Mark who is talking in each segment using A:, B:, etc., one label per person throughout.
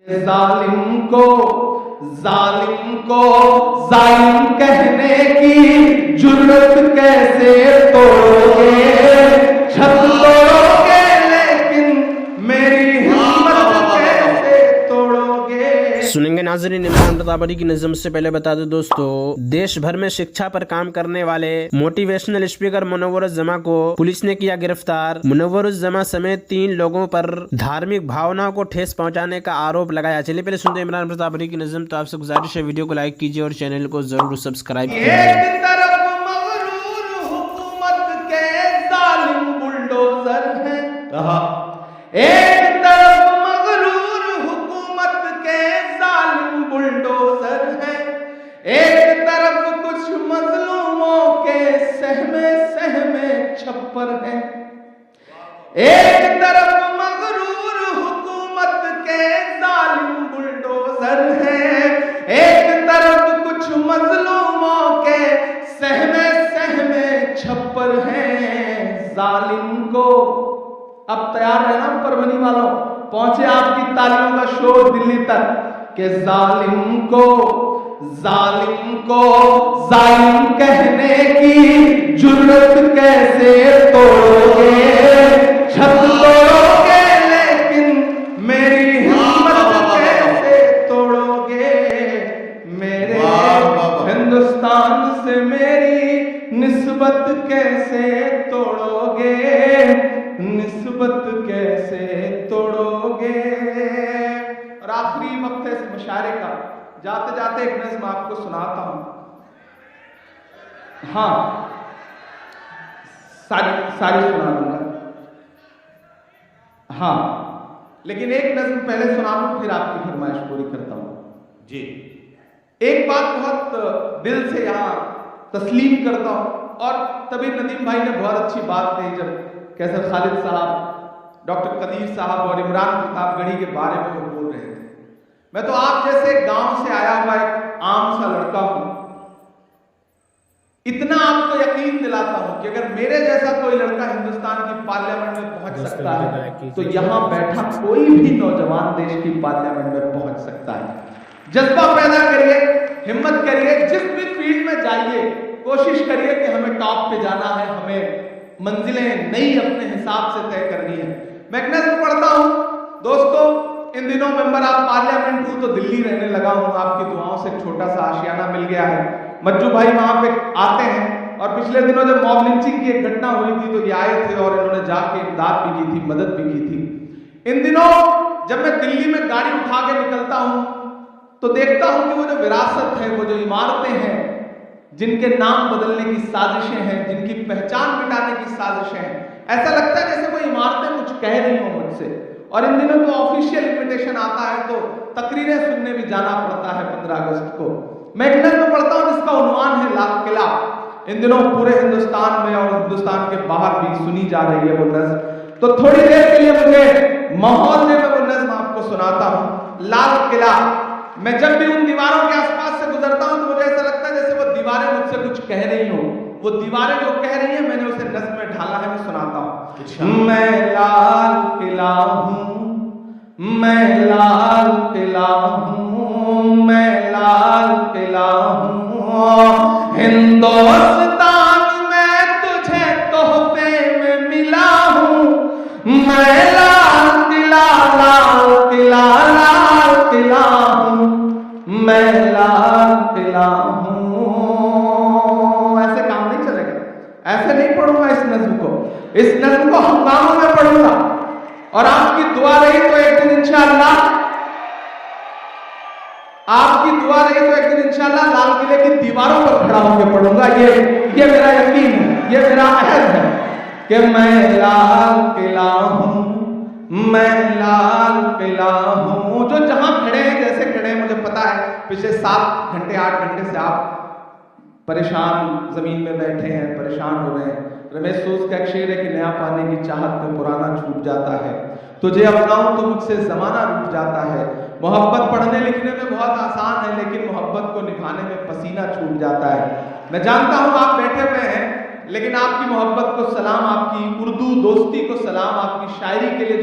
A: ظالم کو ظالم کہنے کی جرت کیسے توڑو گے؟ چھت توڑو گے لیکن میری ہمت کیسے توڑو گے؟
B: سنیں گے ناظرین عمران رضا بری کی نظم سے پہلے بتا دو دوستو، دیش بھر میں شکچھا پر کام کرنے والے موٹیویشنل اسپیکر منور الزماں کو پولیس نے کیا گرفتار۔ منور الزماں سمیت 3 لوگوں پر دھارمک بھاوناؤں کو ٹھیس پہنچانے کا آروپ لگایا۔ چلیے پہلے سنتے ہیں عمران رضا بری کی نظم۔ تو آپ سے گزارش ہے ویڈیو کو لائک کیجیے اور چینل کو ضرور سبسکرائب کیجیے۔
A: ایک طرف مغرور حکومت کے ظالم بلڈوزر ہیں، ایک طرف مغرور حکومت کے ظالم بلڈوزر ہیں، ایک طرف کچھ مظلوموں کے سہمے چھپر ہیں۔ ایک طرف مغرور حکومت کے ظالم بلڈوزر ہیں، ایک طرف کچھ مظلوموں کے سہمے چھپر ہیں۔ ظالم کو اب تیار رہنا پرونی والوں، پہنچے آپ کی تالیوں کا شور دلی تک کہ ظالم کو ظالم کہنے کی جرت کیسے توڑو گے؟ چھت توڑو گے لیکن میری ہمت کیسے توڑو گے؟ میرے ہندوستان سے میری نسبت کیسے توڑو گے؟ نسبت کیسے توڑو گے؟ اور آخری وقت ہے اس مشاعرے کا، جاتے جاتے ایک نظم آپ کو سناتا ہوں۔ ہاں ساری سنا دوں گا، ہاں لیکن ایک نظم پہلے سنا دوں پھر آپ کی فرمائش پوری کرتا ہوں۔ جی ایک بات بہت دل سے یہاں تسلیم کرتا ہوں، اور طبی ندیم بھائی نے بہت اچھی بات کہی جب کیسر خالد صاحب، ڈاکٹر قدیر صاحب اور عمران پرتاپ گڑھی کے بارے میں وہ بول رہے تھے۔ میں تو آپ جیسے گاؤں سے آیا ہوا ایک عام سا لڑکا ہوں، اتنا آپ کو یقین دلاتا ہوں کہ اگر میرے جیسا کوئی لڑکا ہندوستان کی پارلیمنٹ میں پہنچ سکتا ہے تو یہاں بیٹھا کوئی بھی نوجوان دیش کی پارلیمنٹ میں پہنچ سکتا ہے۔ جذبہ پیدا کریے، ہمت کریے، جس بھی فیلڈ میں جائیے کوشش کریے کہ ہمیں ٹاپ پہ جانا ہے، ہمیں منزلیں نئی اپنے حساب سے طے کرنی ہے۔ میں ایک نظم پڑھتا ہوں دوستو، ان دنوں ممبر آپ پارلیمنٹ ہوں تو دلی رہنے لگا ہوں، آپ کی دعاؤں سے ایک چھوٹا سا آشیانہ مل گیا ہے۔ مجو بھائی وہاں پہ آتے ہیں، اور پچھلے دنوں جب موب لنچنگ کی ایک گھٹنا ہوئی تھی تو یہ آئے تھے اور انہوں نے جا کے امداد بھی کی تھی، مدد بھی کی تھی۔ ان دنوں جب میں دلی میں گاڑی اٹھا کے نکلتا ہوں تو دیکھتا ہوں کہ وہ جو وراثت ہے، وہ جو عمارتیں ہیں جن کے نام بدلنے کی سازشیں ہیں، جن کی پہچان مٹانے کی سازشیں ہیں، ایسا لگتا ہے جیسے کوئی عمارتیں کچھ کہہ رہی ہوں مجھ سے۔ اور ان دنوں تو آفیشیل انویٹیشن آتا ہے تو تقریریں سننے بھی جانا پڑتا ہے 15 اگست کو۔ میں ایک نظم پڑھتا ہوں جس کا عنوان ہے لال قلعہ۔ ان دنوں پورے ہندوستان میں اور ہندوستان کے باہر بھی سنی جا رہی ہے وہ نظم، تو تھوڑی دیر کے لیے مجھے ماحول میں وہ نظم آپ کو سناتا ہوں۔ لال قلعہ، میں جب بھی ان دیواروں کے آس پاس سے گزرتا ہوں تو مجھے ایسا لگتا ہے جیسے وہ دیواریں مجھ سے کچھ کہہ رہی ہوں۔ وہ دیواریں جو کہہ رہی ہیں میں نے اسے نظم میں ڈھالا ہے، میں سناتا ہوں۔ میں لال قلعہ ہوں، میں لال قلعہ ہوں، میں لال قلعہ ہوں، ہندوستان میں تجھے تحفے میں ملا ہوں۔ میں لال قلعہ، لال قلعہ، لال قلعہ ہوں، میں لال قلعہ ہوں۔ ایسے کام نہیں چلے گا، ایسے نہیں پڑھوں گا اس نظم کو، اس نظم کو ہنگاموں میں پڑھوں گا، اور آپ کی دعا رہی تو ایک دن انشاءاللہ، آپ کی دعا رہی تو ایک دن انشاءاللہ لال قلعے کی دیواروں پر کھڑا ہو کے پڑھوں گا۔ یہ میرا یقین ہے، یہ میرا عہد ہے کہ میں لال قلعہ ہوں، میں لال قلعہ ہوں۔ جو جہاں کھڑے ہیں جیسے کھڑے ہیں مجھے پتا ہے پچھلے 7 گھنٹے 8 گھنٹے سے آپ پریشان زمین میں بیٹھے ہیں، پریشان ہو رہے ہیں۔ رمیش سوز کا ایک شعر ہے کہ نیا پانے کی چاہت میں پرانا چھوٹ جاتا ہے، تجھے اپناؤں تو مجھ سے زمانہ روٹ جاتا ہے۔ محبت پڑھنے لکھنے میں بہت آسان ہے لیکن محبت کو نبھانے میں پسینہ چھوٹ جاتا ہے۔ میں جانتا ہوں آپ بیٹھے ہوئے ہیں لیکن آپ کی محبت کو سلام، آپ کی اردو دوستی کو سلام، آپ کی شاعری کے لیے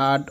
B: 8,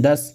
B: 10,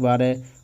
B: 12,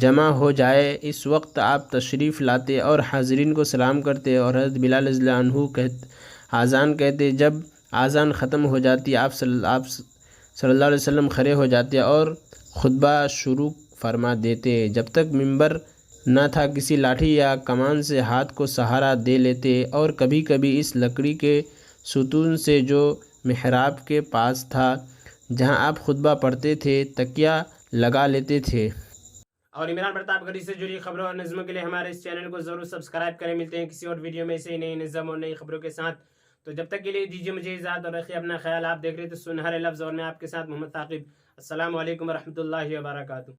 B: جمع ہو جائے اس وقت آپ تشریف لاتے اور حاضرین کو سلام کرتے اور حضرت بلال رضی اللہ عنہ آذان کہتے۔ جب آذان ختم ہو جاتی آپ صلی اللہ علیہ وسلم کھڑے ہو جاتے اور خطبہ شروع فرما دیتے۔ جب تک ممبر نہ تھا کسی لاٹھی یا کمان سے ہاتھ کو سہارا دے لیتے اور کبھی کبھی اس لکڑی کے ستون سے جو محراب کے پاس تھا جہاں آپ خطبہ پڑھتے تھے تکیہ لگا لیتے تھے۔ اور عمران پرتاپ گڑھی سے جڑی خبروں اور نظموں کے لیے ہمارے اس چینل کو ضرور سبسکرائب کریں۔ ملتے ہیں کسی اور ویڈیو میں ایسے نئی نظم اور نئی خبروں کے ساتھ، تو جب تک کے لیے دیجیے مجھے اجازت اور رکھیے اپنا خیال۔ آپ دیکھ رہے تو سنہرے لفظ اور میں آپ کے ساتھ محمد ثاقب۔ السلام علیکم ورحمۃ اللہ وبرکاتہ۔